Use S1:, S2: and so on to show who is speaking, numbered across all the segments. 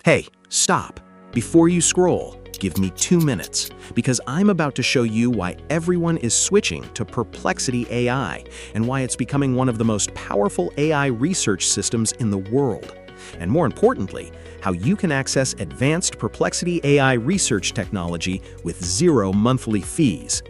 S1: Hey, stop. Before you scroll, give me 2 minutes, because I'm about to show you why everyone is switching to Perplexity AI and why it's becoming one of the most powerful AI research systems in the world. And more importantly, how you can access advanced Perplexity AI research technology with 0 monthly fees.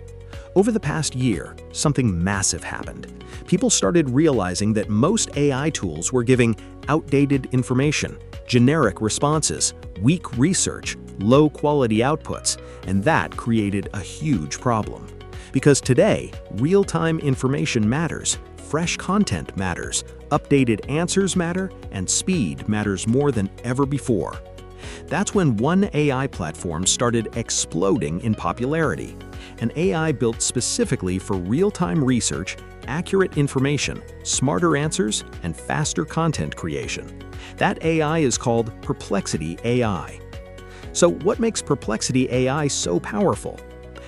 S1: Over the past year, something massive happened. People started realizing that most AI tools were giving outdated information, generic responses, weak research, low-quality outputs, and that created a huge problem. Because today, real-time information matters, fresh content matters, updated answers matter, and speed matters more than ever before. That's when one AI platform started exploding in popularity. An AI built specifically for real-time research, accurate information, smarter answers, and faster content creation. That AI is called Perplexity AI. So what makes Perplexity AI so powerful?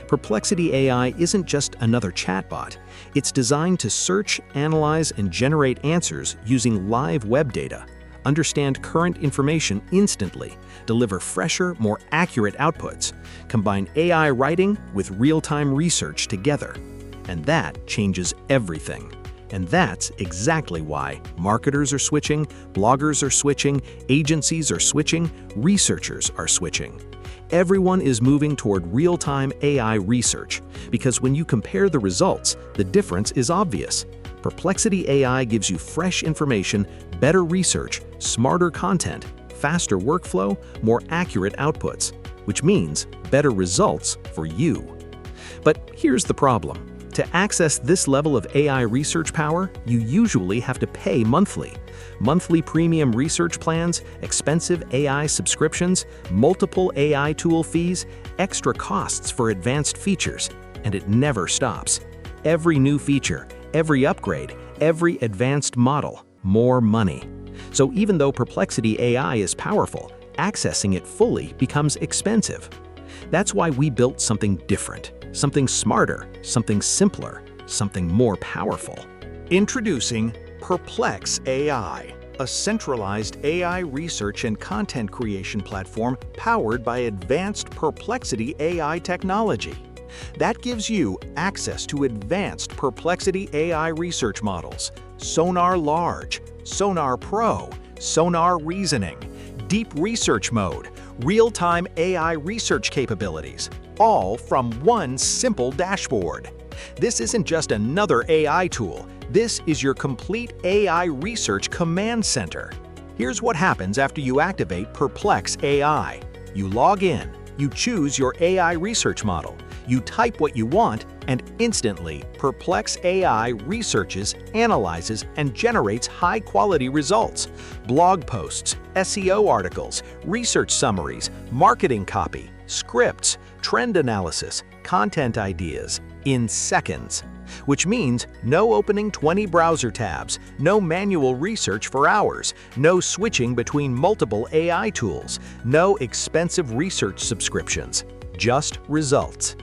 S1: Perplexity AI isn't just another chatbot. It's designed to search, analyze, and generate answers using live web data, understand current information instantly, deliver fresher, more accurate outputs, combine AI writing with real-time research together. And that changes everything. And that's exactly why marketers are switching, bloggers are switching, agencies are switching, researchers are switching. Everyone is moving toward real-time AI research, because when you compare the results, the difference is obvious. Perplexity AI gives you fresh information, better research, smarter content, faster workflow, more accurate outputs, which means better results for you. But here's the problem. To access this level of AI research power, you usually have to pay monthly. Monthly premium research plans, expensive AI subscriptions, multiple AI tool fees, extra costs for advanced features, and it never stops. Every new feature, every upgrade, every advanced model, more money. So even though Perplexity AI is powerful, accessing it fully becomes expensive. That's why we built something different. Something smarter, something simpler, something more powerful. Introducing Perplex AI, a centralized AI research and content creation platform powered by advanced Perplexity AI technology. That gives you access to advanced Perplexity AI research models, Sonar Large, Sonar Pro, Sonar Reasoning, Deep Research Mode, real-time AI research capabilities, all from one simple dashboard. This isn't just another AI tool. This is your complete AI research command center. Here's what happens after you activate Perplex AI. You log in, you choose your AI research model, you type what you want, and instantly, Perplex AI researches, analyzes, and generates high-quality results. Blog posts, SEO articles, research summaries, marketing copy, scripts, trend analysis, content ideas in seconds. Which means no opening 20 browser tabs, no manual research for hours, no switching between multiple AI tools, no expensive research subscriptions, just results.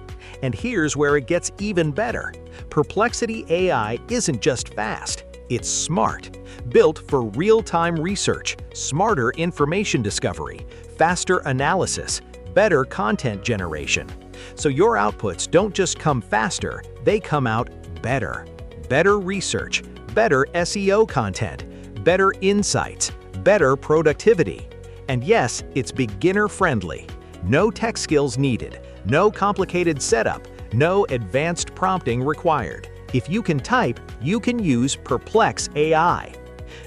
S1: And here's where it gets even better. Perplexity AI isn't just fast, it's smart. Built for real-time research, smarter information discovery, faster analysis, better content generation. So your outputs don't just come faster, they come out better. Better research, better SEO content, better insights, better productivity. And yes, it's beginner-friendly. No tech skills needed, no complicated setup, no advanced prompting required. If you can type, you can use Perplex AI.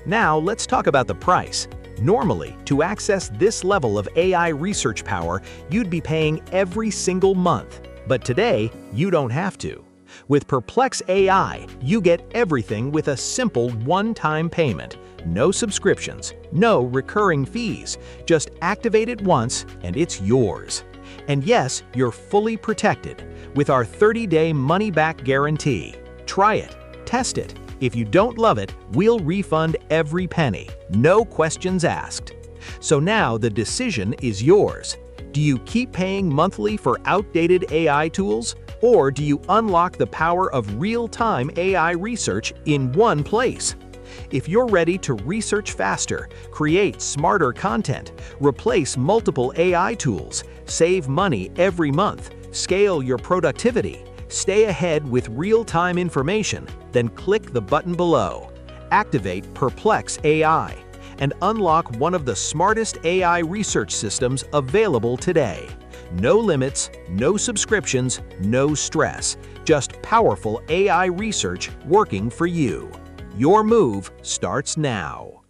S1: Now let's talk about the price. Normally, to access this level of AI research power, you'd be paying every single month. But today, you don't have to. With Perplex AI, you get everything with a simple one-time payment. No subscriptions, no recurring fees. Just activate it once and it's yours. And yes, you're fully protected with our 30-day money-back guarantee. Try it, test it. If you don't love it, we'll refund every penny, no questions asked. So now the decision is yours. Do you keep paying monthly for outdated AI tools, or do you unlock the power of real-time AI research in one place? If you're ready to research faster, create smarter content, replace multiple AI tools, save money every month, scale your productivity, stay ahead with real-time information, then click the button below. Activate Perplex AI and unlock one of the smartest AI research systems available today. No limits, no subscriptions, no stress. Just powerful AI research working for you. Your move starts now.